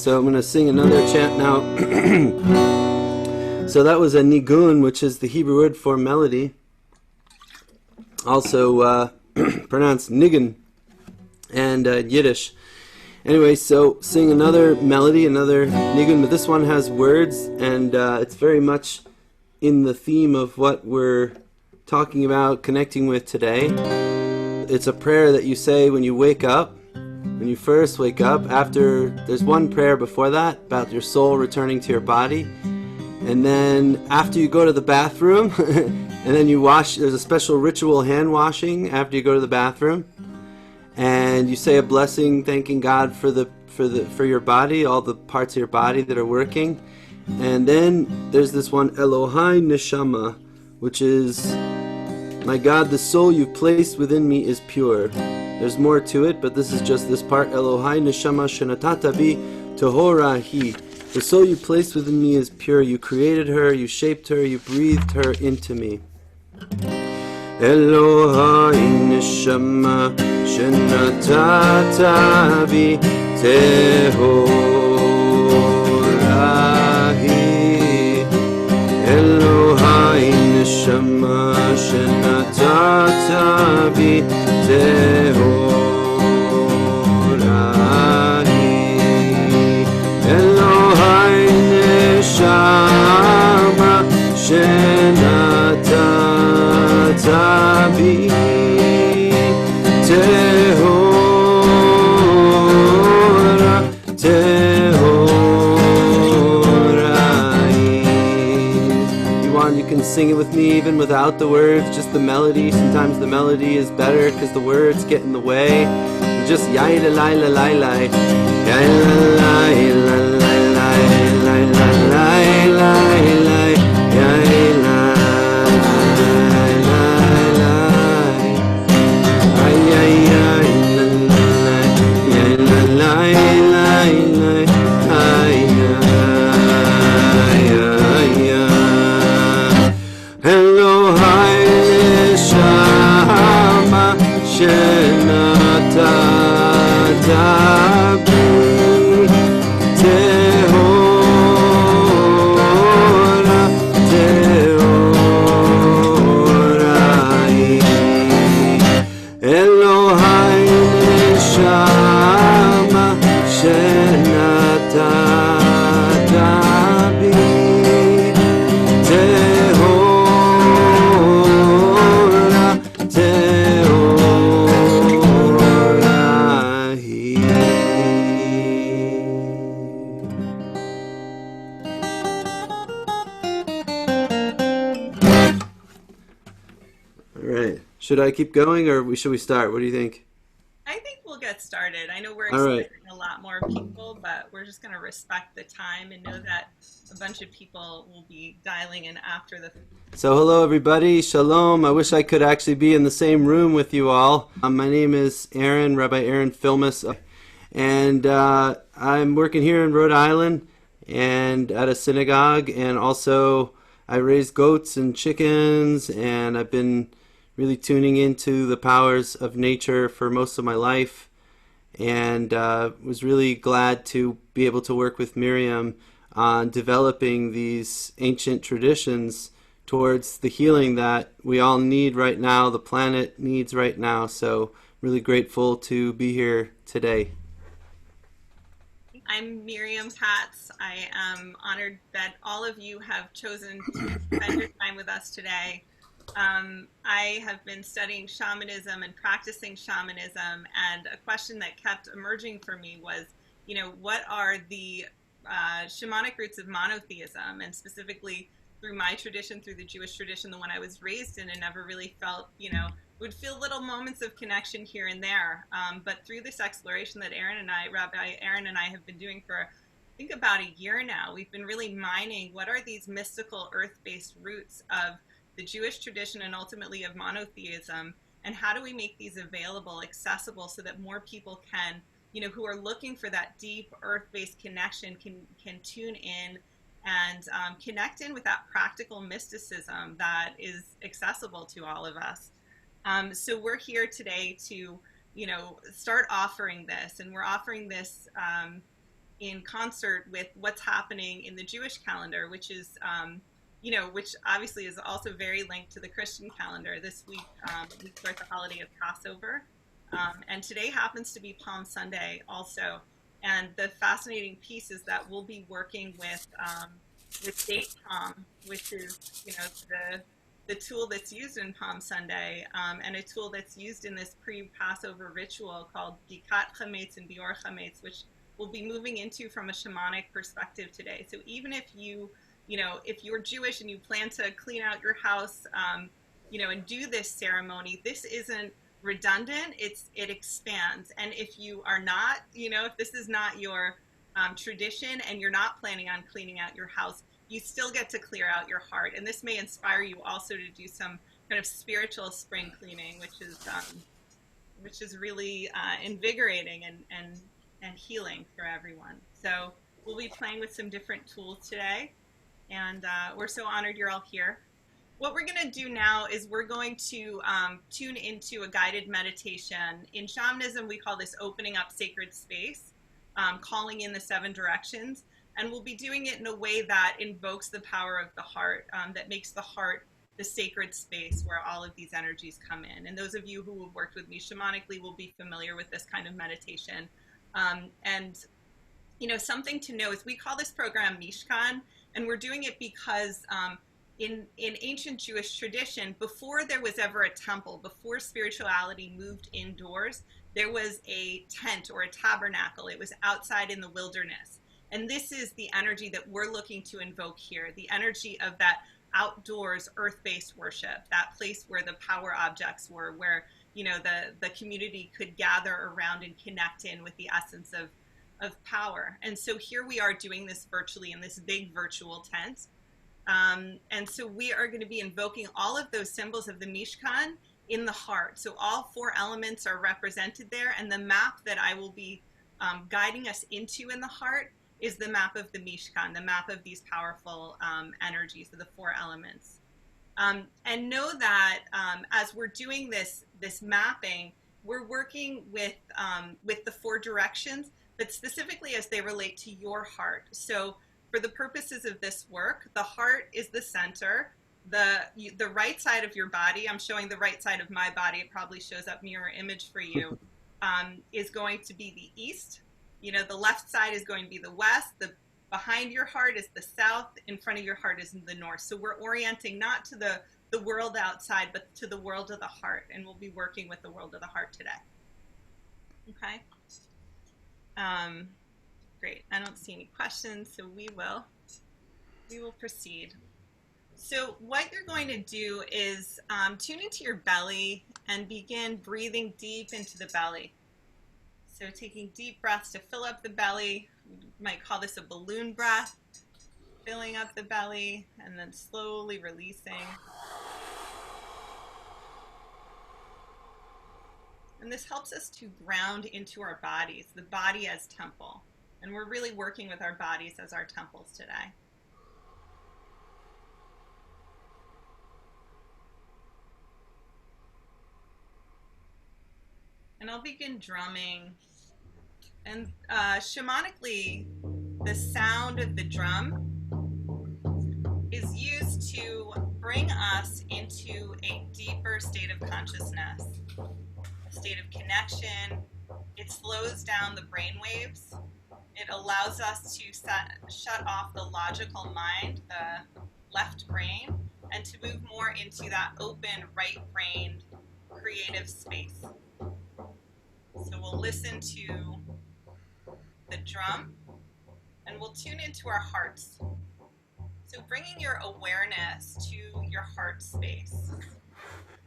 So I'm going to sing another chant now. So that was a nigun, which is the Hebrew word for melody. Also pronounced nigun and Yiddish. Anyway, so sing another melody, another nigun, but this one has words, and it's very much in the theme of what we're talking about, connecting with today. It's a prayer that you say when you wake up. When you first wake up, after there's one prayer before that about your soul returning to your body, and then after you go to the bathroom, and then you wash. There's a special ritual hand washing after you go to the bathroom, and you say a blessing, thanking God for your body, all the parts of your body that are working, and then there's this one Elohai Neshama, which is, my God, the soul you've placed within me is pure. There's more to it, but this is just this part. Elohai neshama shenatata bi tahora hi. The soul you placed within me is pure. You created her, you shaped her, you breathed her into me. Elohai neshama shenatata bi tahora hi. Elohai neshama shenatata bi Tehorahi. Elohai neshama shenatata bi Tehorahi. You can sing it with me even without the words, just the melody. Sometimes the melody is better because the words get in the way. Just yai la lai la lai lai, yai la lai la lai lai lai la lai lai lai, yai la lai lai lai, ay ay ay la lai, yai la lai lai lai, ay ay ay ay. Elohai neshama shenatata bi tehora tehorai. Elohai neshama shenatata bi Should I keep going, or should we start? What do you think? I think we'll get started. I know we're All right. expecting a lot more people, but we're just going to respect the time and know that a bunch of people will be dialing in after the. So hello everybody, shalom. I wish I could actually be in the same room with you all. My name is Aaron, Rabbi Aaron Filmus, and I'm working here in Rhode Island and at a synagogue, and also I raise goats and chickens, and I've been really tuning into the powers of nature for most of my life, and was really glad to be able to work with Miriam on developing these ancient traditions towards the healing that we all need right now, the planet needs right now. So really grateful to be here today. I'm Miriam Katz. I am honored that all of you have chosen to spend your time with us today. I have been studying shamanism and practicing shamanism, and a question that kept emerging for me was, what are the shamanic roots of monotheism, and specifically through my tradition, through the Jewish tradition, the one I was raised in, and never really felt, would feel little moments of connection here and there. But through this exploration that Rabbi Aaron and I have been doing for, I think, about a year now, we've been really mining what are these mystical earth-based roots of the Jewish tradition and ultimately of monotheism, and how do we make these available, accessible, so that more people can, who are looking for that deep earth-based connection can tune in and connect in with that practical mysticism that is accessible to all of us. So we're here today to, start offering this, and we're offering this in concert with what's happening in the Jewish calendar, which is, which obviously is also very linked to the Christian calendar. This week, we start the holiday of Passover, and today happens to be Palm Sunday also. And the fascinating piece is that we'll be working with date palm, which is, the tool that's used in Palm Sunday, and a tool that's used in this pre-Passover ritual called Gikat Chametz and Bior Chametz, which we'll be moving into from a shamanic perspective today. So even if if you're Jewish and you plan to clean out your house, and do this ceremony, this isn't redundant. It expands. And if you are not, if this is not your tradition and you're not planning on cleaning out your house, you still get to clear out your heart. And this may inspire you also to do some kind of spiritual spring cleaning, which is really invigorating and healing for everyone. So we'll be playing with some different tools today, and we're so honored you're all here. What we're going to do now is we're going to tune into a guided meditation. In shamanism, we call this opening up sacred space, calling in the 7 directions. And we'll be doing it in a way that invokes the power of the heart, that makes the heart the sacred space where all of these energies come in. And those of you who have worked with me shamanically will be familiar with this kind of meditation. And something to know is we call this program Mishkan, and we're doing it because in ancient Jewish tradition, before there was ever a temple, before spirituality moved indoors, there was a tent or a tabernacle. It was outside in the wilderness. And this is the energy that we're looking to invoke here, the energy of that outdoors earth-based worship, that place where the power objects were, where the community could gather around and connect in with the essence of power. And so here we are doing this virtually in this big virtual tent. And so we are going to be invoking all of those symbols of the Mishkan in the heart. So all 4 elements are represented there, and the map that I will be guiding us into in the heart is the map of the Mishkan, the map of these powerful energies of the 4 elements. And know that as we're doing this mapping, we're working with the 4 directions, but specifically as they relate to your heart. So for the purposes of this work, the heart is the center. The right side of your body, I'm showing the right side of my body, it probably shows up mirror image for you, is going to be the east. The left side is going to be the west. The behind your heart is the south. In front of your heart is the north. So we're orienting not to the world outside, but to the world of the heart. And we'll be working with the world of the heart today. Okay. Great. I don't see any questions, so we will proceed. So what you're going to do is tune into your belly and begin breathing deep into the belly. So taking deep breaths to fill up the belly. We might call this a balloon breath, filling up the belly and then slowly releasing. And this helps us to ground into our bodies, the body as temple. And we're really working with our bodies as our temples today. And I'll begin drumming. And shamanically, the sound of the drum is used to bring us into a deeper state of consciousness, a state of connection. It slows down the brain waves. It allows us to shut off the logical mind, the left brain, and to move more into that open, right-brained, creative space. So we'll listen to the drum, and we'll tune into our hearts. So bringing your awareness to your heart space.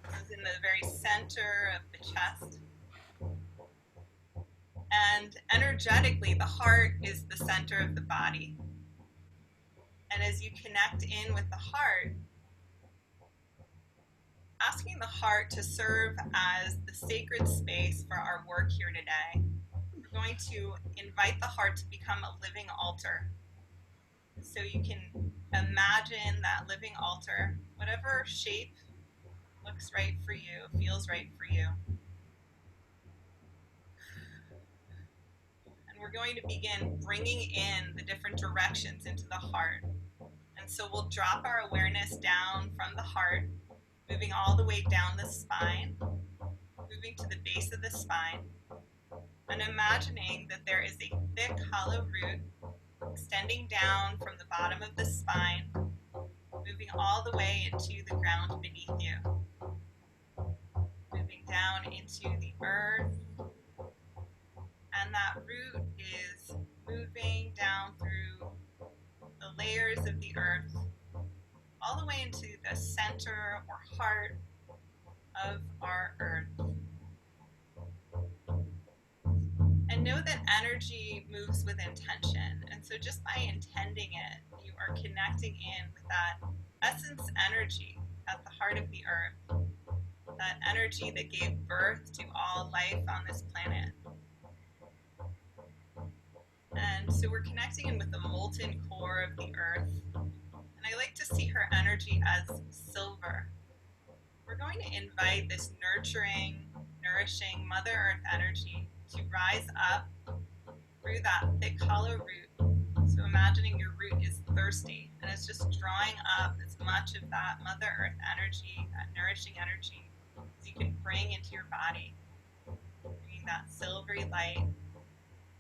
This is in the very center of the chest. And energetically, the heart is the center of the body. And as you connect in with the heart, asking the heart to serve as the sacred space for our work here today, we're going to invite the heart to become a living altar. So you can imagine that living altar, whatever shape looks right for you, feels right for you. And we're going to begin bringing in the different directions into the heart. And so we'll drop our awareness down from the heart, moving all the way down the spine, moving to the base of the spine, and imagining that there is a thick hollow root extending down from the bottom of the spine, moving all the way into the ground beneath you, moving down into the earth, and that root is moving down through the layers of the earth, all the way into the center or heart of our earth. And know that energy moves with intention. And so just by intending it, you are connecting in with that essence energy at the heart of the earth, that energy that gave birth to all life on this planet. And so we're connecting in with the molten core of the earth. And I like to see her energy as silver. We're going to invite this nurturing, nourishing Mother Earth energy to rise up through that thick hollow root. So imagining your root is thirsty and it's just drawing up as much of that Mother Earth energy, that nourishing energy, as you can bring into your body. Bringing that silvery light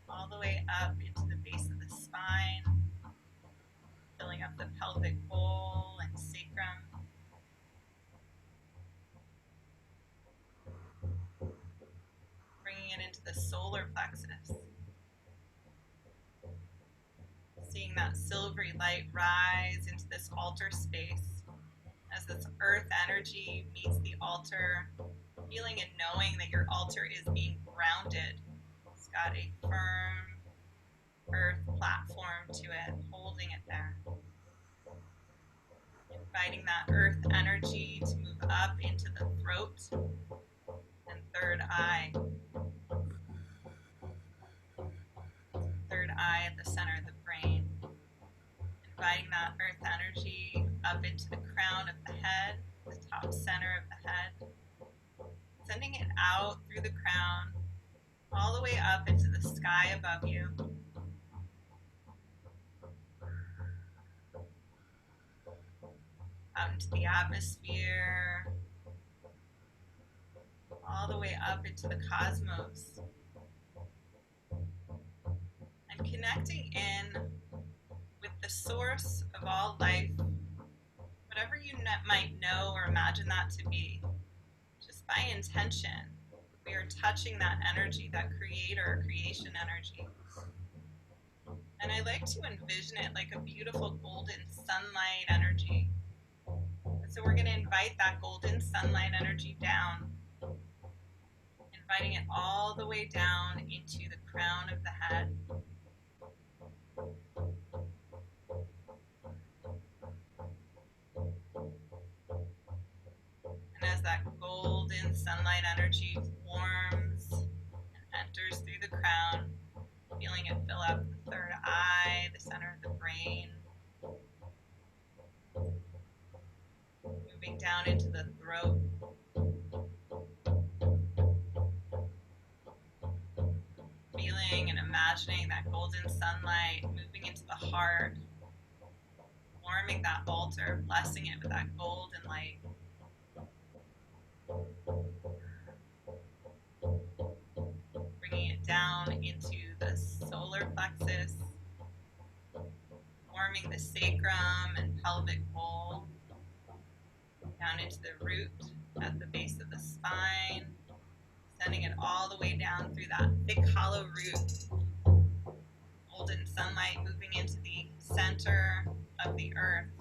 all the way up into the base of the spine, filling up the pelvic bowl and sacrum. Bringing it into the solar plexus. Seeing that silvery light rise into this altar space as this earth energy meets the altar, feeling and knowing that your altar is being grounded. It's got a firm earth platform to it, holding it there. Inviting that earth energy to move up into the throat and third eye. Third eye at the center of the brain. Inviting that earth energy up into the crown of the head, the top center of the head. Sending it out through the crown, all the way up into the sky above you. Out into the atmosphere, all the way up into the cosmos. And connecting in with the source of all life, whatever you might know or imagine that to be, just by intention, we are touching that energy, that creator, creation energy. And I like to envision it like a beautiful golden sunlight energy. And so we're going to invite that golden sunlight energy down, inviting it all the way down into the crown of the head. And as that golden sunlight energy warms and enters through the crown, feeling it fill up the third eye, the center of the brain, moving down into the throat, feeling and imagining that golden sunlight moving into the heart, warming that altar, blessing it with that golden light. Bringing it down into the solar plexus, warming the sacrum and pelvic bowl, down into the root at the base of the spine, sending it all the way down through that thick hollow root. Golden sunlight moving into the center of the earth.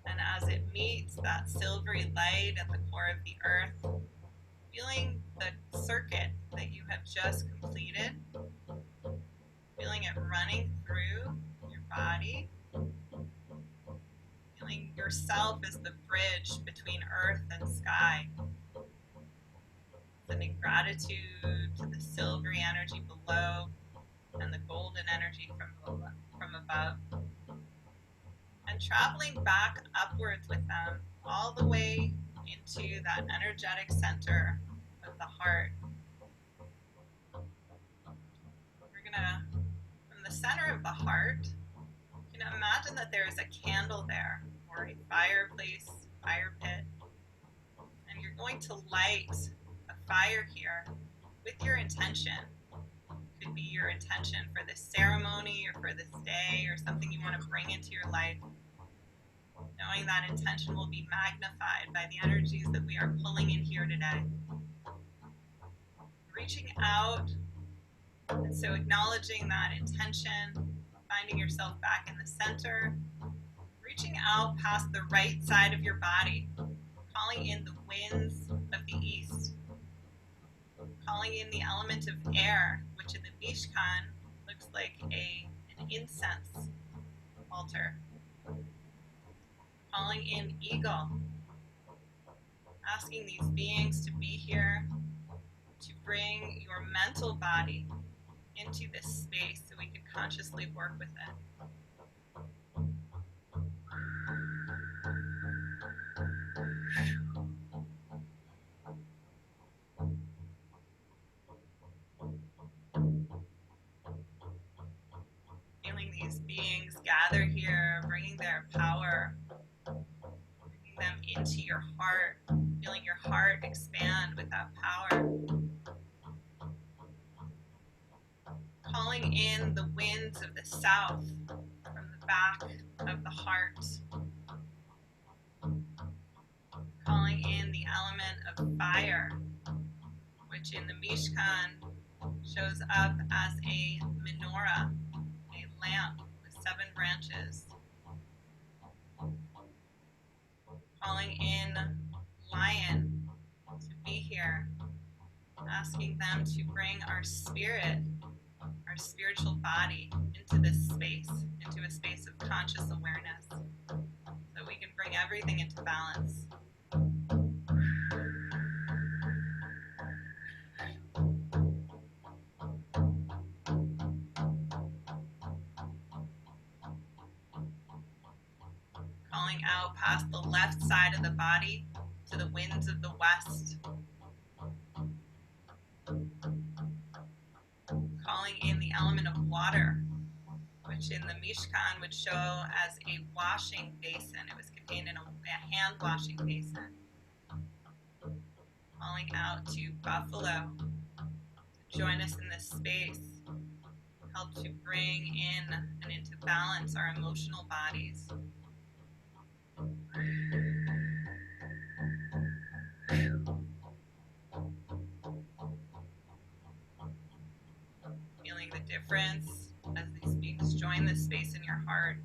And as it meets that silvery light at the core of the earth, feeling the circuit that you have just completed, feeling it running through your body, feeling yourself as the bridge between earth and sky, sending gratitude to the silvery energy below and the golden energy from above, and traveling back upwards with them all the way into that energetic center of the heart, gonna, from the center of the heart, you can imagine that there is a candle there, or a fireplace, fire pit, and you're going to light a fire here with your intention. It could be your intention for this ceremony or for this day or something you want to bring into your life. Knowing that intention will be magnified by the energies that we are pulling in here today. Reaching out, and so acknowledging that intention, finding yourself back in the center, reaching out past the right side of your body, calling in the winds of the east, calling in the element of air, which in the Mishkan looks like an incense altar. Calling in eagle, asking these beings to be here, to bring your mental body into this space so we can consciously work with it. Feeling these beings gather here, bringing their power, bringing them into your heart, feeling your heart expand with that power. Calling in the winds of the south from the back of the heart. Calling in the element of fire, which in the Mishkan shows up as a menorah, a lamp with 7 branches. Calling in lion to be here, asking them to bring our spirit, our spiritual body into this space, into a space of conscious awareness, so we can bring everything into balance. Calling out past the left side of the body to the winds of the west. Calling in the element of water, which in the Mishkan would show as a washing basin. It was contained in a hand washing basin. Calling out to Buffalo to join us in this space, help to bring in and into balance our emotional bodies. Feeling the difference as these beings join this space in your heart.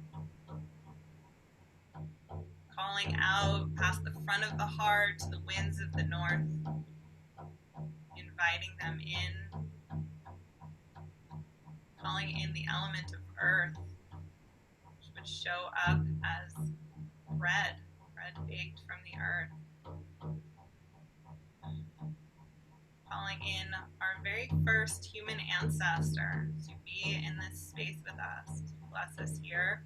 Calling out past the front of the heart to the winds of the north, inviting them in. Calling in the element of earth, which would show up as bread baked from the earth. Calling in our very first human ancestor to be in this space with us, to bless us here,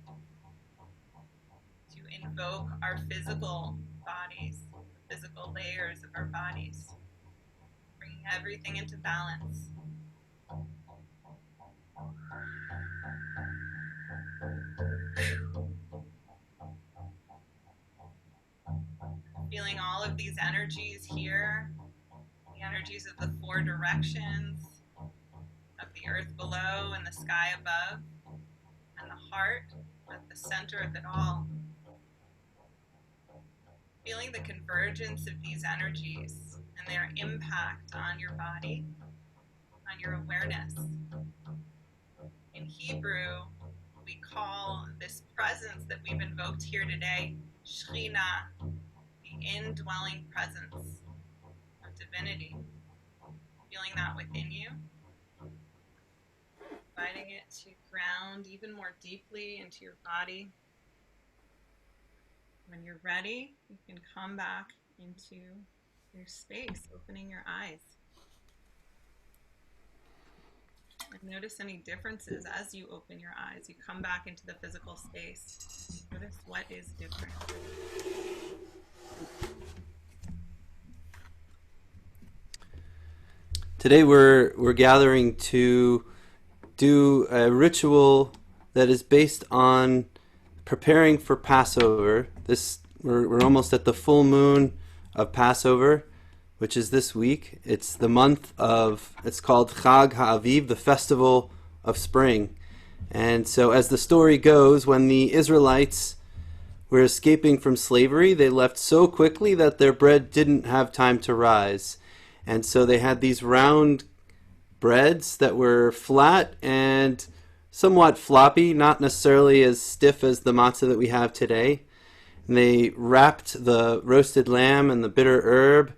to invoke our physical bodies, the physical layers of our bodies, bringing everything into balance. Feeling all of these energies here, the energies of the 4 directions, of the earth below and the sky above, and the heart at the center of it all. Feeling the convergence of these energies and their impact on your body, on your awareness. In Hebrew, we call this presence that we've invoked here today, Shekhinah, the indwelling presence of divinity. Feeling that within you. Inviting it to ground even more deeply into your body. When you're ready, you can come back into your space, opening your eyes. And notice any differences as you open your eyes. You come back into the physical space. Notice what is different. Today we're gathering to do a ritual that is based on preparing for Passover. We're almost at the full moon of Passover, which is this week. It's the month of, it's called Chag HaAviv, the festival of spring. And so as the story goes, when the Israelites were escaping from slavery, they left so quickly that their bread didn't have time to rise. And so they had these round breads that were flat and somewhat floppy, not necessarily as stiff as the matzah that we have today. And they wrapped the roasted lamb and the bitter herb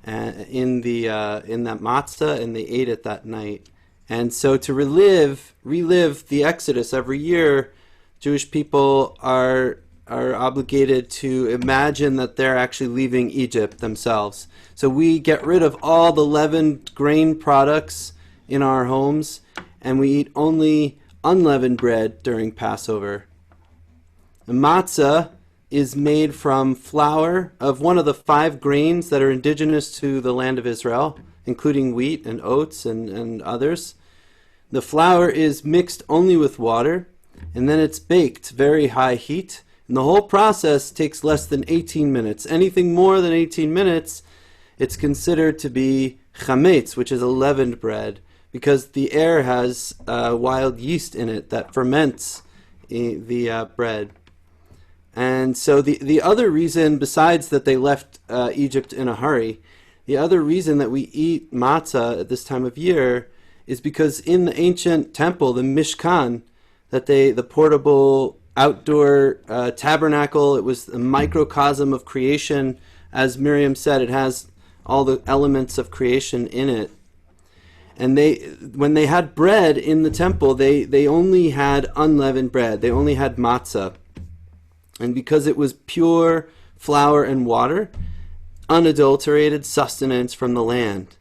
in that matzah, and they ate it that night. And so to relive the Exodus every year, Jewish people are obligated to imagine that they're actually leaving Egypt themselves. So we get rid of all the leavened grain products in our homes, and we eat only unleavened bread during Passover. The matzah is made from flour of one of the 5 grains that are indigenous to the land of Israel, including wheat and oats and others. The flour is mixed only with water, and then it's baked very high heat. And the whole process takes less than 18 minutes. Anything more than 18 minutes, it's considered to be chametz, which is a leavened bread, because the air has wild yeast in it that ferments the bread. And so the other reason, besides that they left Egypt in a hurry, the other reason that we eat matzah at this time of year is because in the ancient temple, the Mishkan, the portable outdoor tabernacle, it was a microcosm of creation. As Miriam said, it has all the elements of creation in it. And when they had bread in the temple, they only had unleavened bread. They only had matzah. And because it was pure flour and water, unadulterated sustenance from the land.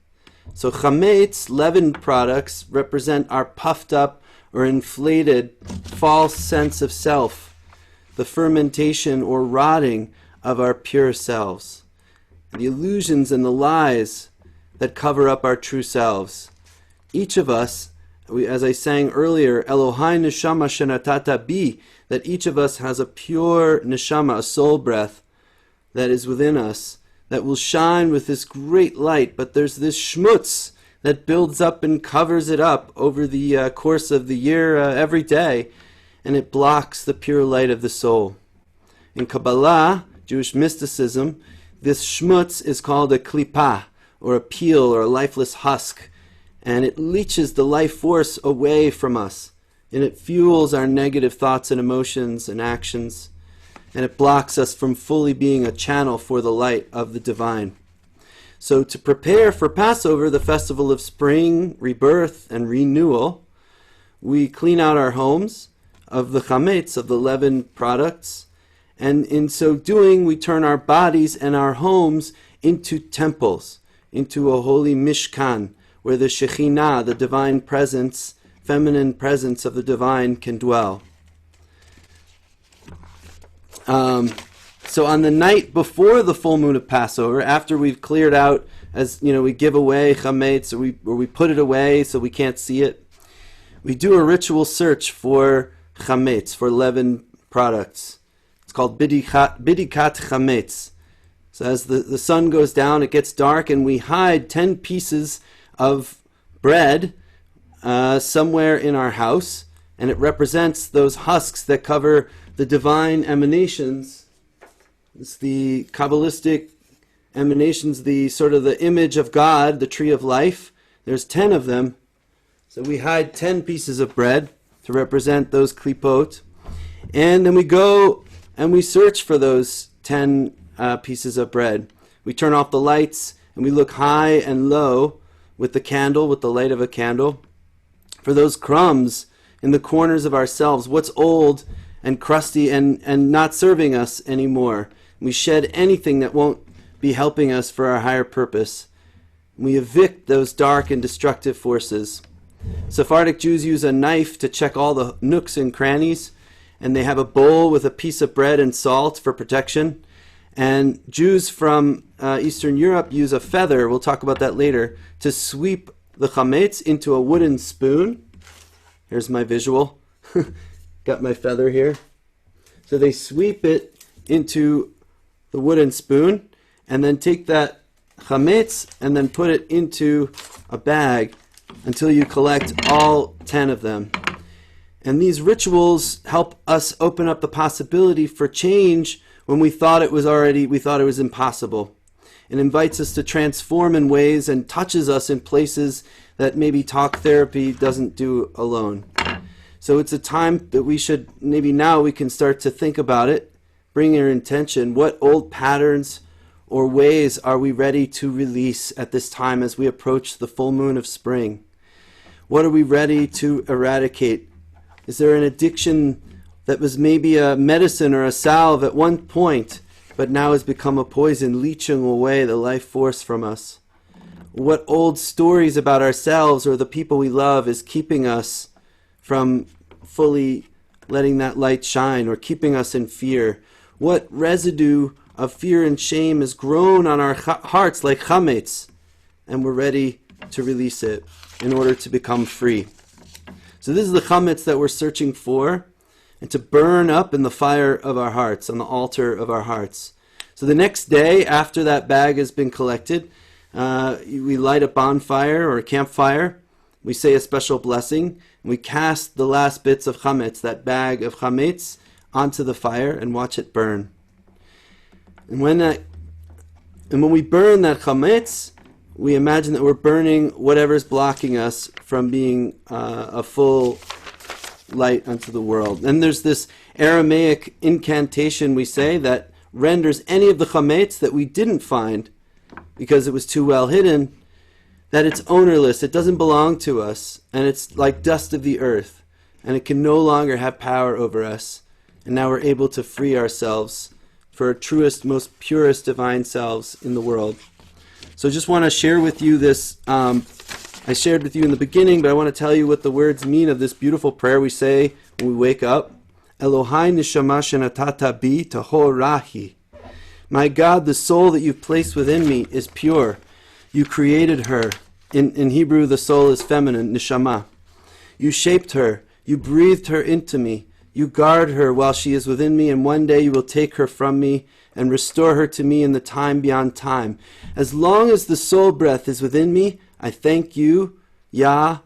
So chametz, leavened products, represent our puffed up or inflated false sense of self, the fermentation or rotting of our pure selves, the illusions and the lies that cover up our true selves. Each of us, as I sang earlier, Elohai neshama shenatata bi, that each of us has a pure neshama, a soul breath that is within us, that will shine with this great light, but there's this schmutz that builds up and covers it up over the course of the year every day, and it blocks the pure light of the soul. In Kabbalah, Jewish mysticism, this schmutz is called a klipa, or a peel, or a lifeless husk, and it leaches the life force away from us, and it fuels our negative thoughts and emotions and actions, and it blocks us from fully being a channel for the light of the divine. So to prepare for Passover, the festival of spring, rebirth, and renewal, we clean out our homes of the chametz, of the leavened products, and in so doing, we turn our bodies and our homes into temples, into a holy Mishkan, where the Shekhinah, the divine presence, feminine presence of the divine, can dwell. So on the night before the full moon of Passover, after we've cleared out, as you know, we give away chametz, or we put it away so we can't see it, we do a ritual search for chametz, for leavened products. It's called bidikat chametz. So as the sun goes down, it gets dark, and we hide 10 pieces of bread somewhere in our house, and it represents those husks that cover the divine emanations. It's the Kabbalistic emanations, the sort of the image of God, the tree of life. There's 10 of them. So we hide 10 pieces of bread to represent those klipot. And then we go and we search for those 10 pieces of bread. We turn off the lights and we look high and low with the candle, with the light of a candle, for those crumbs in the corners of ourselves, what's old and crusty and not serving us anymore. We shed anything that won't be helping us for our higher purpose. We evict those dark and destructive forces. Sephardic Jews use a knife to check all the nooks and crannies, and they have a bowl with a piece of bread and salt for protection. And Jews from Eastern Europe use a feather, we'll talk about that later, to sweep the chametz into a wooden spoon. Here's my visual. Got my feather here. So they sweep it into the wooden spoon and then take that chametz and then put it into a bag until you collect all 10 of them. And these rituals help us open up the possibility for change when we thought it was impossible. It invites us to transform in ways and touches us in places that maybe talk therapy doesn't do alone. So it's a time that maybe now we can start to think about it, bring our intention. What old patterns or ways are we ready to release at this time as we approach the full moon of spring? What are we ready to eradicate? Is there an addiction that was maybe a medicine or a salve at one point, but now has become a poison, leeching away the life force from us? What old stories about ourselves or the people we love is keeping us from fully letting that light shine or keeping us in fear? What residue of fear and shame has grown on our hearts like chametz, and we're ready to release it in order to become free? So this is the chametz that we're searching for, and to burn up in the fire of our hearts, on the altar of our hearts. So the next day, after that bag has been collected, we light a bonfire or a campfire. We say a special blessing, and we cast the last bits of chametz, that bag of chametz, onto the fire and watch it burn. And when we burn that chametz, we imagine that we're burning whatever's blocking us from being a full light unto the world. And there's this Aramaic incantation we say that renders any of the chametz that we didn't find because it was too well hidden, that it's ownerless, it doesn't belong to us, and it's like dust of the earth, and it can no longer have power over us. And now we're able to free ourselves for our truest, most purest divine selves in the world. So I just want to share with you this, I shared with you in the beginning, but I want to tell you what the words mean of this beautiful prayer we say when we wake up. Elohai neshama shenatata bi tahor rahi. My God, the soul that you've placed within me is pure. You created her. In Hebrew, the soul is feminine, neshama. You shaped her. You breathed her into me. You guard her while she is within me, and one day you will take her from me and restore her to me in the time beyond time. As long as the soul breath is within me, I thank you, Yah,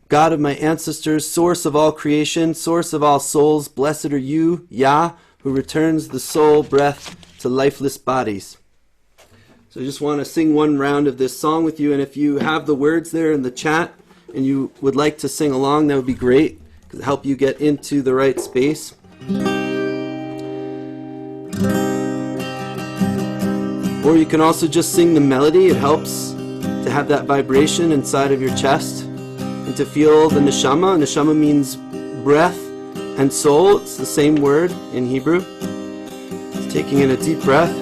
God of my ancestors, source of all creation, source of all souls. Blessed are you, Yah, who returns the soul breath to lifeless bodies. So I just want to sing one round of this song with you, and if you have the words there in the chat and you would like to sing along, that would be great, because it help you get into the right space. Or you can also just sing the melody. It helps to have that vibration inside of your chest and to feel the neshama. Neshama means breath and soul. It's the same word in Hebrew. It's taking in a deep breath.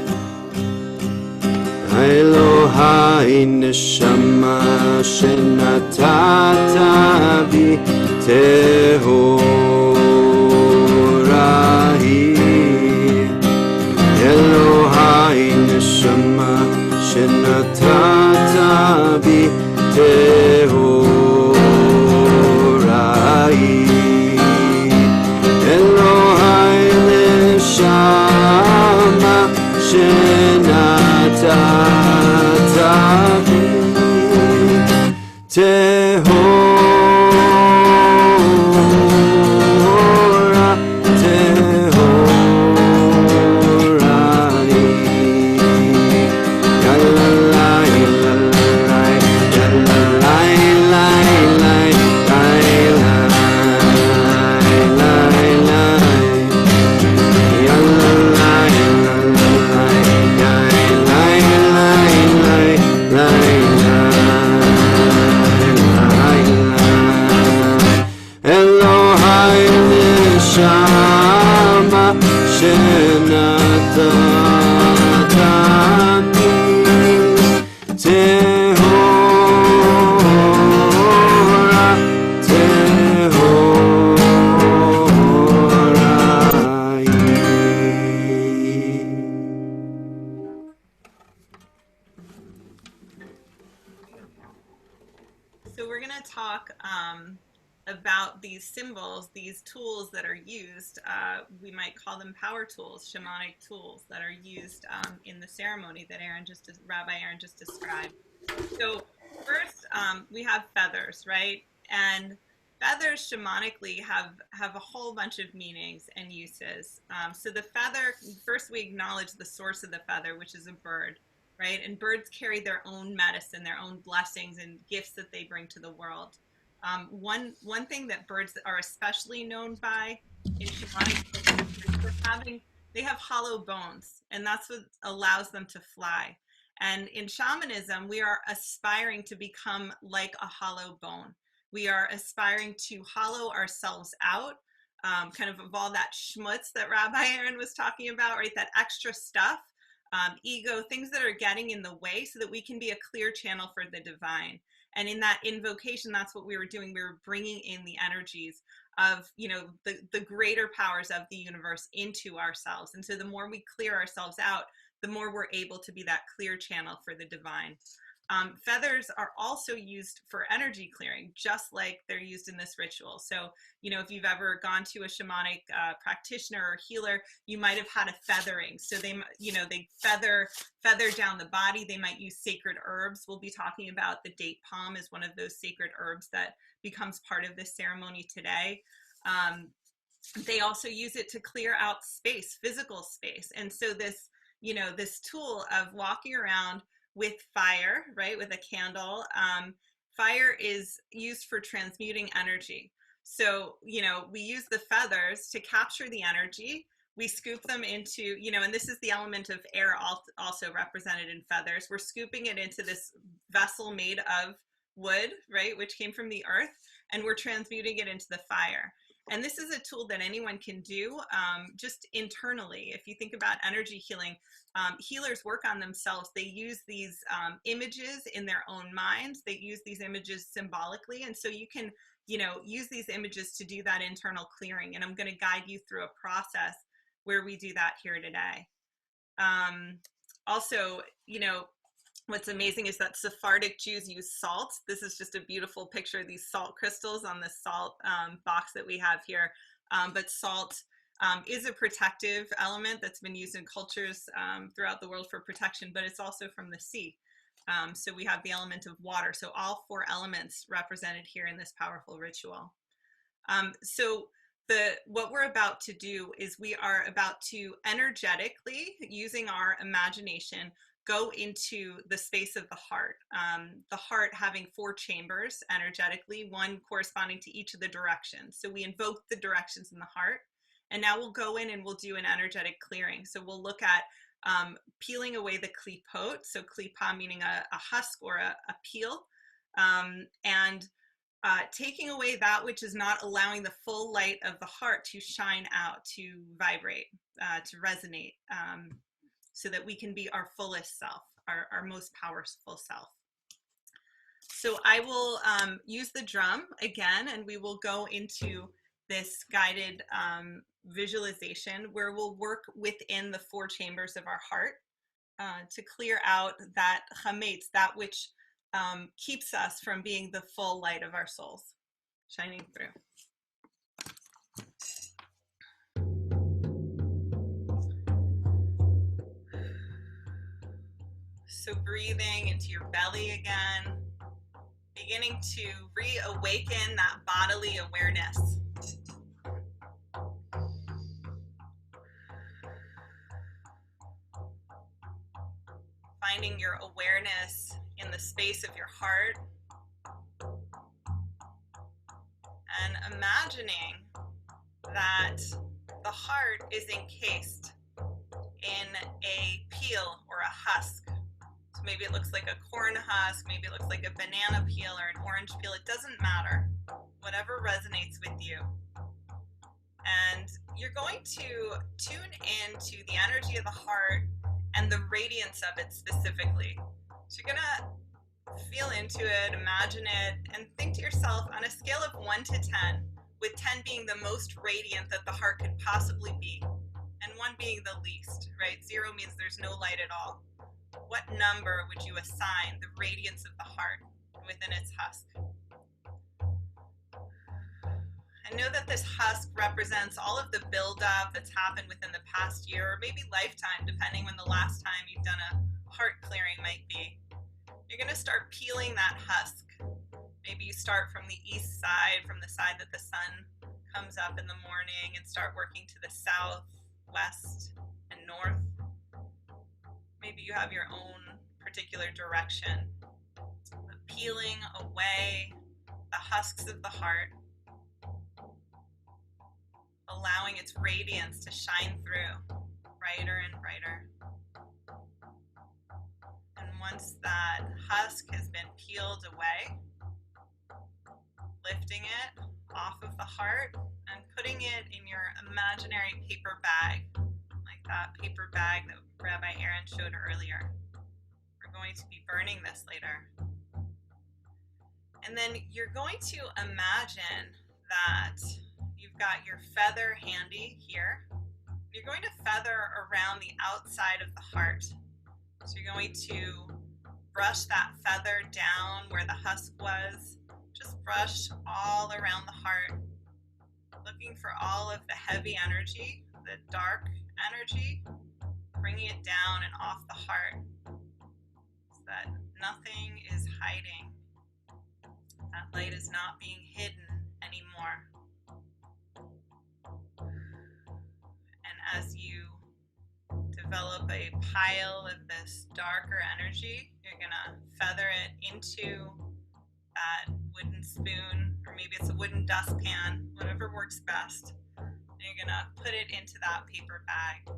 Elohai neshama shenatata bi tehorahi. Elohai neshama shenatata bi tehorahi. Elohai neshama shenatata bi about these symbols, these tools that are used. We might call them power tools, shamanic tools that are used in the ceremony that Rabbi Aaron just described. So first, we have feathers, right? And feathers shamanically have a whole bunch of meanings and uses. So the feather, first we acknowledge the source of the feather, which is a bird, right? And birds carry their own medicine, their own blessings and gifts that they bring to the world. One thing that birds are especially known by in shamanic is they have hollow bones, and that's what allows them to fly. And in shamanism, we are aspiring to become like a hollow bone. We are aspiring to hollow ourselves out, kind of all that schmutz that Rabbi Aaron was talking about, right? That extra stuff, ego, things that are getting in the way so that we can be a clear channel for the divine. And in that invocation, that's what we were doing. We were bringing in the energies of, the greater powers of the universe into ourselves. And so the more we clear ourselves out, the more we're able to be that clear channel for the divine. Feathers are also used for energy clearing, just like they're used in this ritual. So, if you've ever gone to a shamanic practitioner or healer, you might have had a feathering. So they feather down the body. They might use sacred herbs. We'll be talking about the date palm as one of those sacred herbs that becomes part of this ceremony today. They also use it to clear out space, physical space. And so this tool of walking around with fire, right, with a candle, fire is used for transmuting energy. So, we use the feathers to capture the energy. We scoop them into, and this is the element of air also represented in feathers. We're scooping it into this vessel made of wood, right, which came from the earth, and we're transmuting it into the fire. And this is a tool that anyone can do just internally. If you think about energy healing, healers work on themselves. They use these images in their own minds. They use these images symbolically. And so you can, use these images to do that internal clearing. And I'm going to guide you through a process where we do that here today. Also, what's amazing is that Sephardic Jews use salt. This is just a beautiful picture of these salt crystals on the salt box that we have here. But salt is a protective element that's been used in cultures throughout the world for protection, but it's also from the sea. So we have the element of water. So all four elements represented here in this powerful ritual. So what we're about to do is we are about to energetically, using our imagination, go into the space of the heart having 4 chambers energetically, one corresponding to each of the directions. So we invoke the directions in the heart, and now we'll go in and we'll do an energetic clearing. So we'll look at peeling away the klipot, so klipa meaning a husk or a peel, and taking away that which is not allowing the full light of the heart to shine out, to vibrate, to resonate, so that we can be our fullest self, our most powerful self. So I will use the drum again, and we will go into this guided visualization where we'll work within the 4 chambers of our heart to clear out that chametz, that which keeps us from being the full light of our souls shining through. So breathing into your belly again, beginning to reawaken that bodily awareness. Finding your awareness in the space of your heart and imagining that the heart is encased in a peel or a husk. So maybe it looks like a corn husk, maybe it looks like a banana peel or an orange peel. It doesn't matter. Whatever resonates with you. And you're going to tune into the energy of the heart and the radiance of it specifically. So you're gonna feel into it, imagine it, and think to yourself on a scale of 1 to 10, with 10 being the most radiant that the heart could possibly be, and 1 being the least, right? 0 means there's no light at all. What number would you assign the radiance of the heart within its husk? And know that this husk represents all of the buildup that's happened within the past year, or maybe lifetime, depending when the last time you've done a heart clearing might be. You're going to start peeling that husk. Maybe you start from the east side, from the side that the sun comes up in the morning, and start working to the south, west, and north. Maybe you have your own particular direction. But peeling away the husks of the heart, allowing its radiance to shine through brighter and brighter. And once that husk has been peeled away, lifting it off of the heart and putting it in your imaginary paper bag, like that paper bag that Rabbi Aaron showed earlier. We're going to be burning this later. And then you're going to imagine that you've got your feather handy here. You're going to feather around the outside of the heart. So you're going to brush that feather down where the husk was. Just brush all around the heart, looking for all of the heavy energy, the dark energy, bringing it down and off the heart so that nothing is hiding. That light is not being hidden anymore. And as you develop a pile of this darker energy, you're going to feather it into that wooden spoon, or maybe it's a wooden dustpan, whatever works best. And you're going to put it into that paper bag,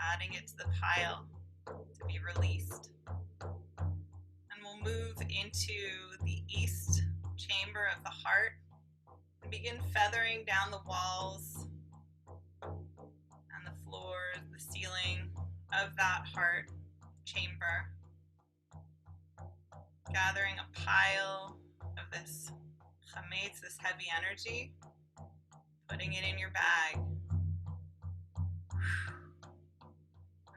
adding it to the pile to be released. And we'll move into the east chamber of the heart and begin feathering down the walls and the floors, the ceiling of that heart chamber, gathering a pile of this chametz, this heavy energy, putting it in your bag.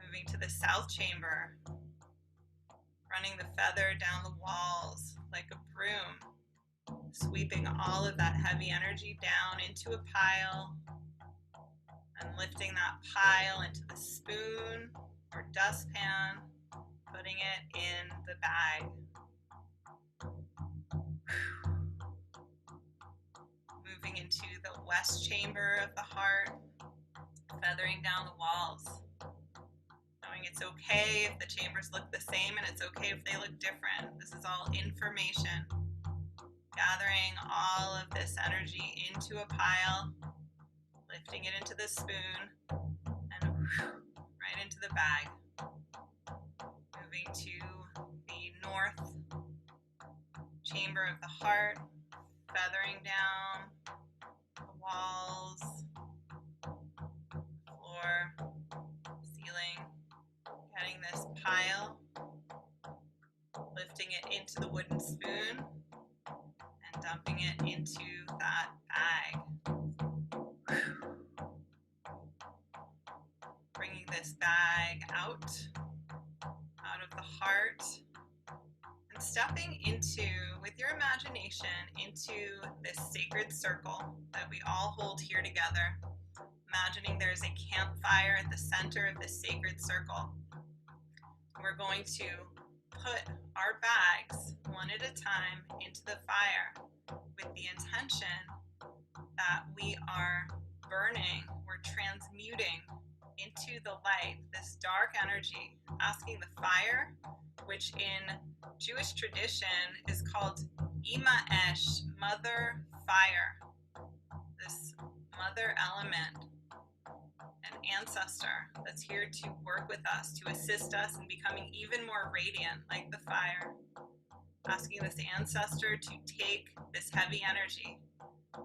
Moving to the south chamber, running the feather down the walls like a broom, sweeping all of that heavy energy down into a pile and lifting that pile into the spoon or dustpan, putting it in the bag. Moving into the west chamber of the heart, feathering down the walls. Knowing it's okay if the chambers look the same and it's okay if they look different. This is all information. Gathering all of this energy into a pile, lifting it into the spoon, and right into the bag. Moving to the north chamber of the heart, feathering down the walls, floor, ceiling, getting this pile, lifting it into the wooden spoon, and dumping it into that bag. Bringing this bag out of the heart, and stepping into, with your imagination, into this sacred circle that we all hold here together. Imagining there's a campfire at the center of this sacred circle. We're going to put our bags one at a time into the fire with the intention that we are burning, we're transmuting into the light this dark energy, asking the fire, which in Jewish tradition is called Ima Esh, Mother Fire, this mother element, an ancestor that's here to work with us, to assist us in becoming even more radiant like the fire. Asking this ancestor to take this heavy energy,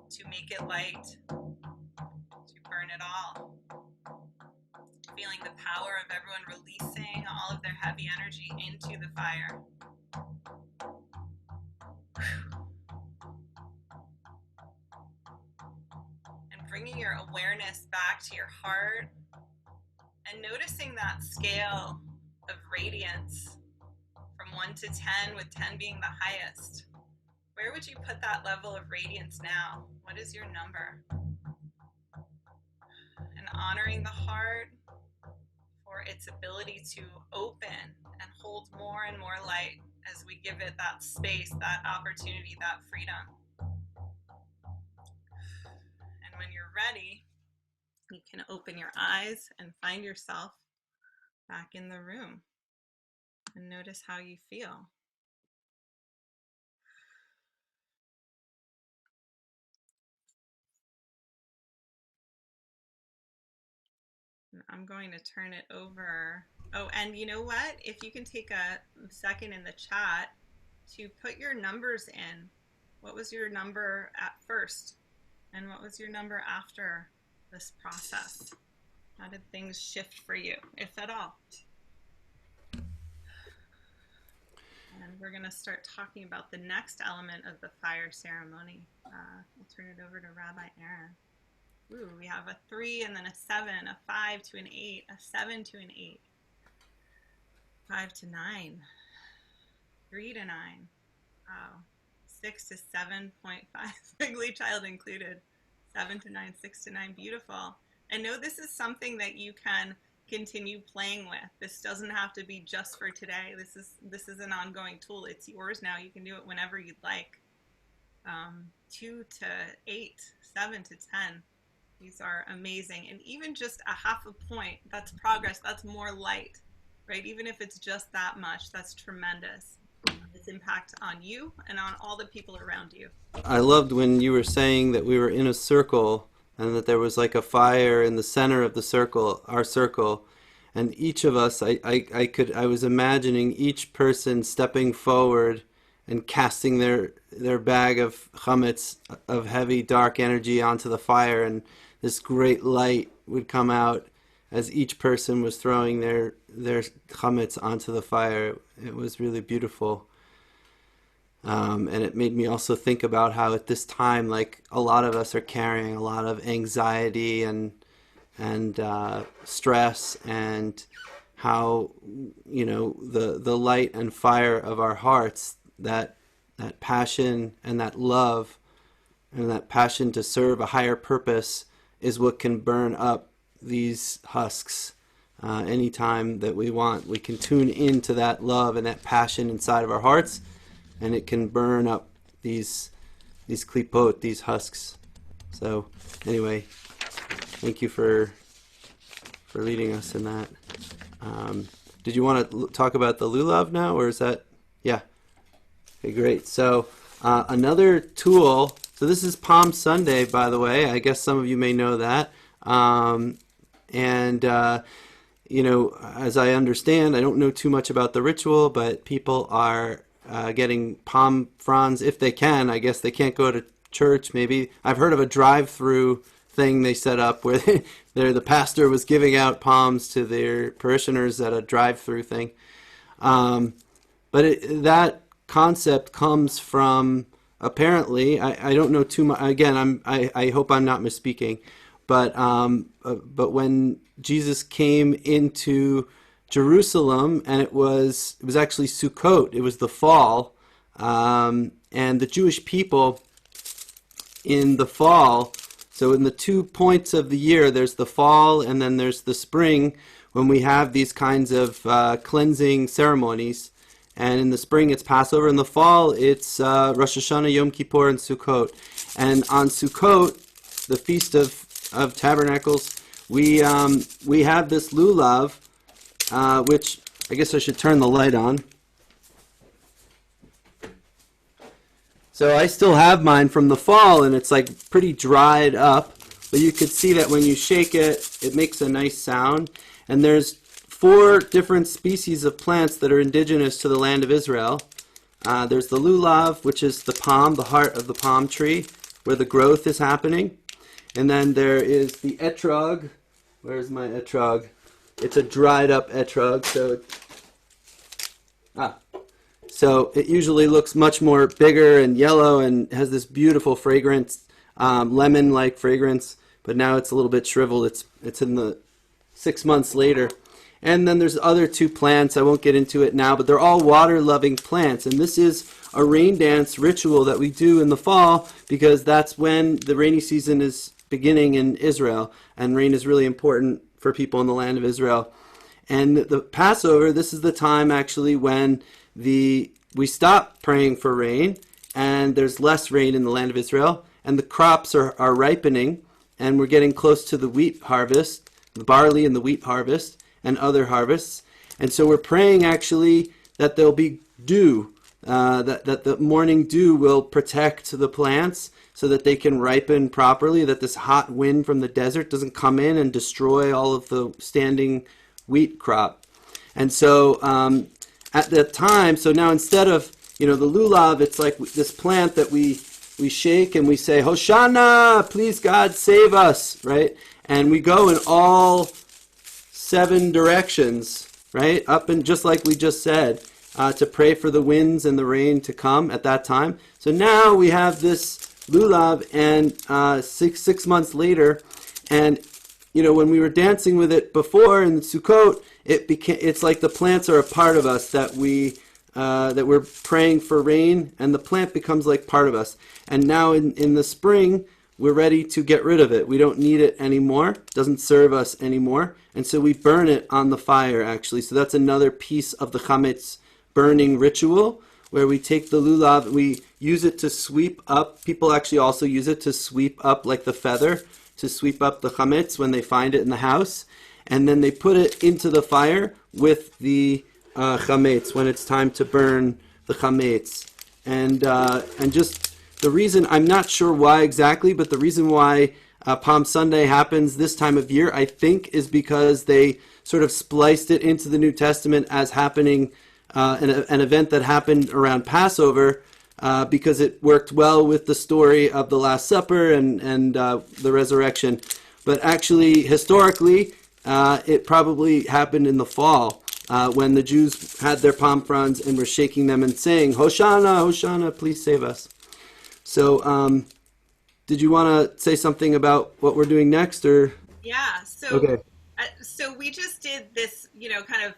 to make it light, to burn it all. Feeling the power of everyone releasing all of their heavy energy into the fire. And bringing your awareness back to your heart and noticing that scale of radiance from 1 to 10, with 10 being the highest. Where would you put that level of radiance now? What is your number? And honoring the heart for its ability to open and hold more and more light as we give it that space, that opportunity, that freedom. And when you're ready, you can open your eyes and find yourself back in the room and notice how you feel. I'm going to turn it over. Oh, and you know what? If you can take a second in the chat to put your numbers in. What was your number at first? And what was your number after this process? How did things shift for you, if at all? And we're going to start talking about the next element of the fire ceremony. We'll turn it over to Rabbi Aaron. Ooh, we have a 3 and then a 7, a 5 to an 8, a 7 to an 8, 5 to 9, 3 to 9, wow, 6 to 7.5, Wiggly Child included, 7 to 9, 6 to 9, beautiful. And know this is something that you can continue playing with. This doesn't have to be just for today. This is an ongoing tool. It's yours now. You can do it whenever you'd like. 2 to 8, 7 to 10. These are amazing. And even just a half a point, that's progress. That's more light, right? Even if it's just that much, that's tremendous. Its impact on you and on all the people around you. I loved when you were saying that we were in a circle and that there was like a fire in the center of the circle, our circle. And each of us, I was imagining each person stepping forward and casting their bag of chametz, of heavy, dark energy onto the fire, and this great light would come out as each person was throwing their chametz onto the fire. It was really beautiful. And it made me also think about how at this time, like, a lot of us are carrying a lot of anxiety and stress, and how, you know, the light and fire of our hearts, that passion and that love and that passion to serve a higher purpose is what can burn up these husks. Anytime that we want, we can tune into that love and that passion inside of our hearts, and it can burn up these klipot, these husks. So anyway, thank you for leading us in that. Did you want to talk about the lulav now, or is that, yeah? Okay, great. So another tool. So this is Palm Sunday, by the way. I guess some of you may know that. You know, as I understand, I don't know too much about the ritual, but people are getting palm fronds if they can. I guess they can't go to church. Maybe I've heard of a drive-through thing they set up where the pastor was giving out palms to their parishioners at a drive-through thing. But that concept comes from, apparently, I don't know too much. Again, I hope I'm not misspeaking, but when Jesus came into Jerusalem, and it was actually Sukkot, it was the fall, and the Jewish people in the fall. So in the 2 points of the year, there's the fall and then there's the spring, when we have these kinds of cleansing ceremonies. And in the spring, it's Passover. In the fall, it's Rosh Hashanah, Yom Kippur, and Sukkot. And on Sukkot, the Feast of Tabernacles, we have this lulav, which I guess I should turn the light on. So I still have mine from the fall, and it's like pretty dried up. But you could see that when you shake it, it makes a nice sound. And there's 4 different species of plants that are indigenous to the land of Israel. There's the lulav, which is the palm, the heart of the palm tree, where the growth is happening. And then there is the etrog. Where's my etrog? It's a dried up etrog. So it usually looks much more bigger and yellow and has this beautiful fragrance, lemon-like fragrance. But now it's a little bit shriveled. It's in the 6 months later. And then there's other two plants. I won't get into it now, but they're all water-loving plants. And this is a rain dance ritual that we do in the fall because that's when the rainy season is beginning in Israel. And rain is really important for people in the land of Israel. And the Passover, this is the time actually when we stop praying for rain and there's less rain in the land of Israel. And the crops are ripening and we're getting close to the wheat harvest, the barley and the wheat harvest and other harvests. And so we're praying actually that there'll be dew, that the morning dew will protect the plants so that they can ripen properly, that this hot wind from the desert doesn't come in and destroy all of the standing wheat crop. And so at that time, so now instead of, the lulav, it's like this plant that we shake and we say, Hoshana, please God save us, right? And we go in all 7 directions, right? Up and just like we just said, to pray for the winds and the rain to come at that time. So now we have this lulav, and 6 months later, and when we were dancing with it before in Sukkot, it's like the plants are a part of us that we're praying for rain, and the plant becomes like part of us. And now in the spring, we're ready to get rid of it. We don't need it anymore. It doesn't serve us anymore. And so we burn it on the fire, actually. So that's another piece of the chametz burning ritual, where we take the lulav, we use it to sweep up. People actually also use it to sweep up, like the feather, to sweep up the chametz when they find it in the house. And then they put it into the fire with the chametz when it's time to burn the chametz. And just the reason, I'm not sure why exactly, but the reason why Palm Sunday happens this time of year, I think, is because they sort of spliced it into the New Testament as happening an event that happened around Passover, because it worked well with the story of the Last Supper and the resurrection. But actually, historically, it probably happened in the fall, when the Jews had their palm fronds and were shaking them and saying, Hoshana, Hoshana, please save us. So, did you want to say something about what we're doing next, or? Yeah. So, okay. So we just did this, kind of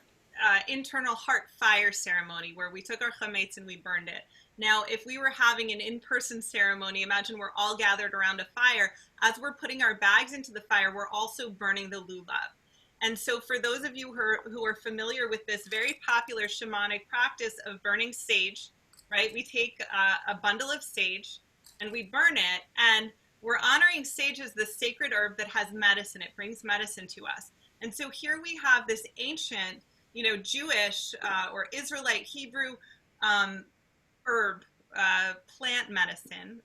internal heart fire ceremony where we took our chametz and we burned it. Now, if we were having an in-person ceremony, imagine we're all gathered around a fire. As we're putting our bags into the fire, we're also burning the lulav. And so for those of you who are familiar with this very popular shamanic practice of burning sage, right? We take a bundle of sage and we burn it, and we're honoring sage as the sacred herb that has medicine. It brings medicine to us. And so here we have this ancient, Jewish or Israelite Hebrew herb, plant medicine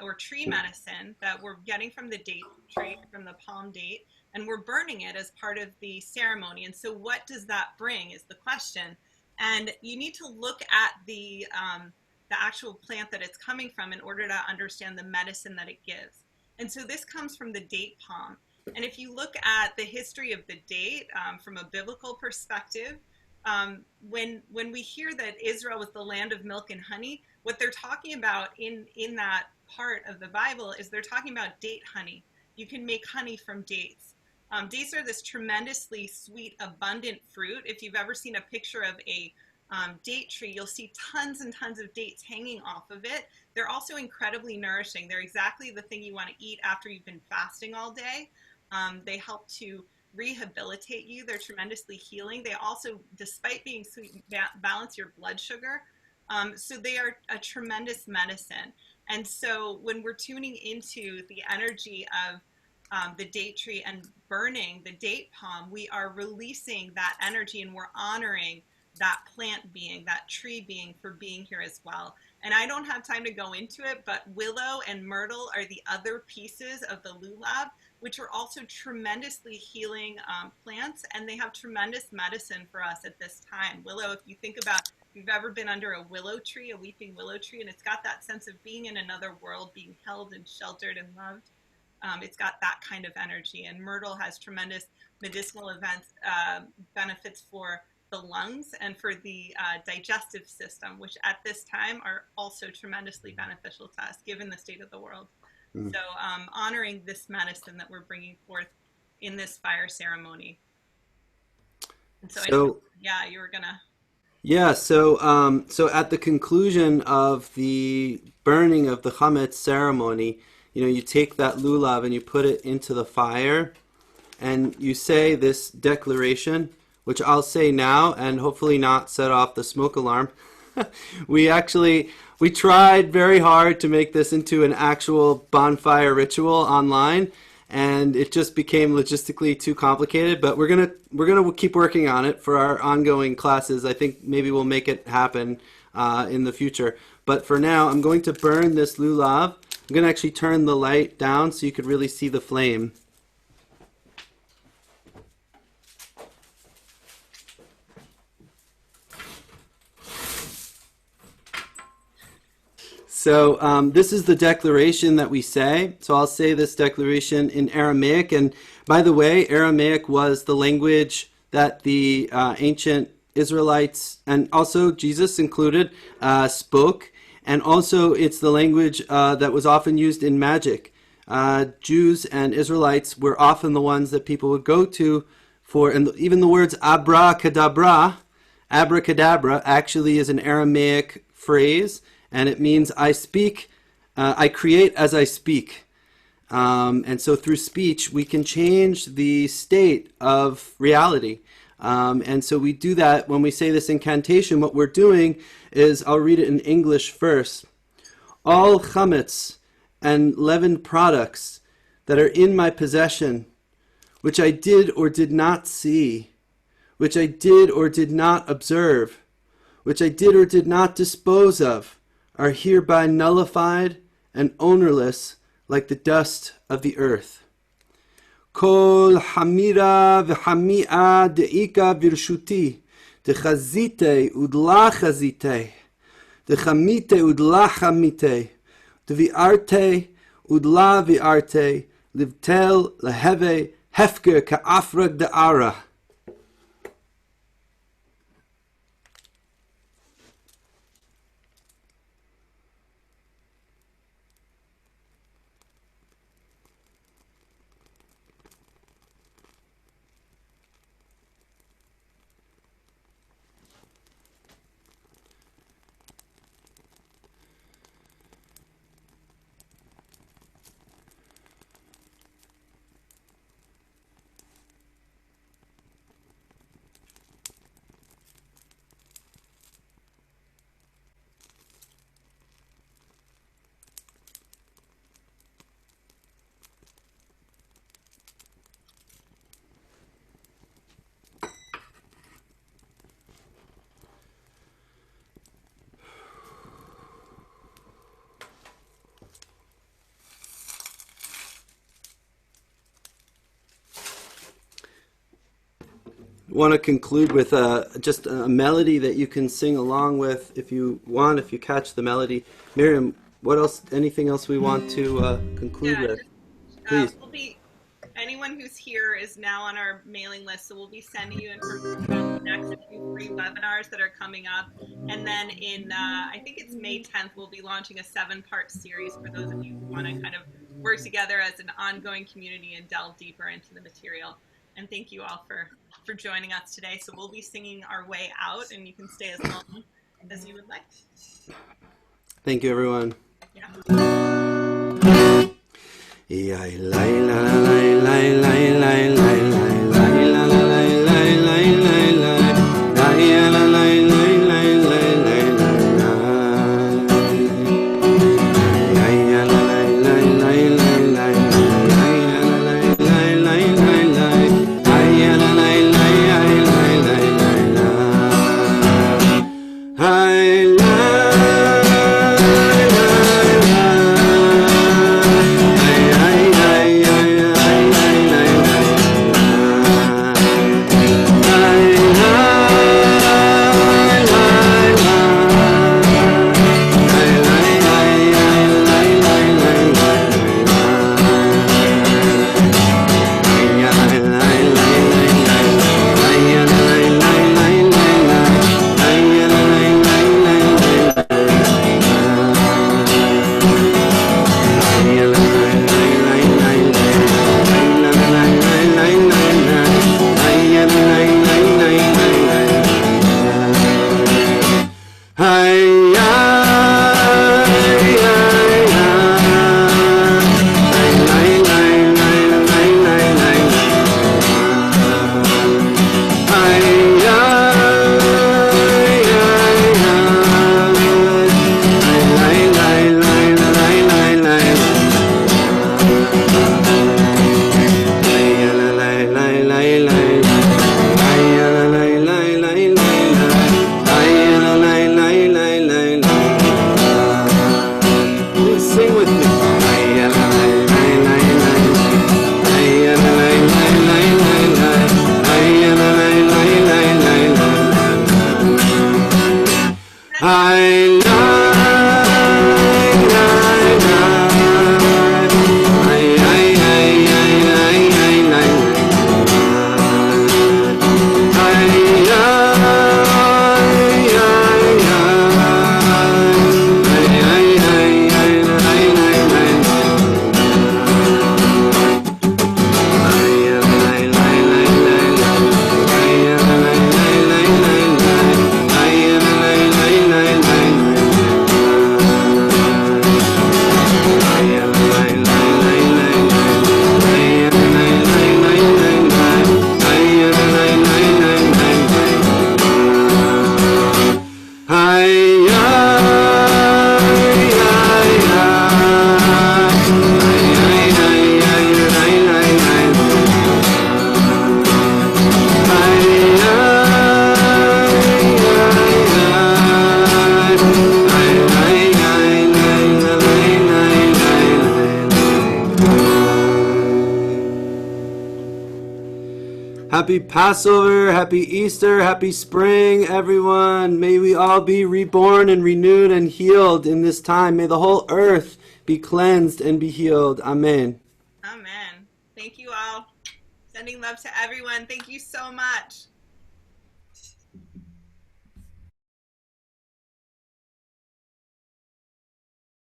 or tree medicine that we're getting from the date tree, from the palm date, and we're burning it as part of the ceremony. And so what does that bring is the question. And you need to look at the actual plant that it's coming from in order to understand the medicine that it gives. And so this comes from the date palm. And if you look at the history of the date from a biblical perspective, when we hear that Israel was the land of milk and honey, what they're talking about in that part of the Bible is they're talking about date honey. You can make honey from dates. Dates are this tremendously sweet, abundant fruit. If you've ever seen a picture of a date tree, you'll see tons and tons of dates hanging off of it. They're also incredibly nourishing. They're exactly the thing you want to eat after you've been fasting all day. They help to rehabilitate you. They're tremendously healing. They also, despite being sweet, balance your blood sugar. So they are a tremendous medicine. And so when we're tuning into the energy of the date tree and burning the date palm, we are releasing that energy, and we're honoring that plant being, that tree being, for being here as well. And I don't have time to go into it, but willow and myrtle are the other pieces of the lulav, which are also tremendously healing plants, and they have tremendous medicine for us at this time. Willow, if you think about, if you've ever been under a willow tree, a weeping willow tree, and it's got that sense of being in another world, being held and sheltered and loved. It's got that kind of energy. And myrtle has tremendous medicinal benefits for the lungs and for the digestive system, which at this time are also tremendously beneficial to us, given the state of the world. So honoring this medicine that we're bringing forth in this fire ceremony. And so, So yeah, you were gonna. yeah, so at the conclusion of the burning of the chametz ceremony, you take that lulav and you put it into the fire, and you say this declaration, which I'll say now, and hopefully not set off the smoke alarm. We tried very hard to make this into an actual bonfire ritual online, and it just became logistically too complicated. But we're gonna keep working on it for our ongoing classes. I think maybe we'll make it happen in the future. But for now, I'm going to burn this lulav. I'm going to actually turn the light down so you could really see the flame. So this is the declaration that we say. So I'll say this declaration in Aramaic. And by the way, Aramaic was the language that the ancient Israelites, and also Jesus included, spoke. And also it's the language that was often used in magic. Jews and Israelites were often the ones that people would go to for, and even the words abracadabra actually is an Aramaic phrase. And it means I create as I speak. And so through speech, we can change the state of reality. And so we do that when we say this incantation. What we're doing is, I'll read it in English first. All chametz and leavened products that are in my possession, which I did or did not see, which I did or did not observe, which I did or did not dispose of, are hereby nullified and ownerless like the dust of the earth. Kol hamira v'hamia de'ika virshuti, dechazite udla chazite, dechamite udla chamite, devi'arte udla vi'arte, livtel leheve hefker ka'afrag da'ara. Want to conclude with just a melody that you can sing along with if you want, if you catch the melody. Miriam, what else? Anything else we want to conclude with? Please. Anyone who's here is now on our mailing list, so we'll be sending you information about the next few free webinars that are coming up. And then in, I think it's May 10th, we'll be launching a 7-part series for those of you who want to kind of work together as an ongoing community and delve deeper into the material. And thank you all for joining us today. So we'll be singing our way out, and you can stay as long as you would like. Thank you, everyone. Happy Passover, happy Easter, happy spring, everyone. May we all be reborn and renewed and healed in this time. May the whole earth be cleansed and be healed. Amen. Amen. Thank you all. Sending love to everyone. Thank you so much.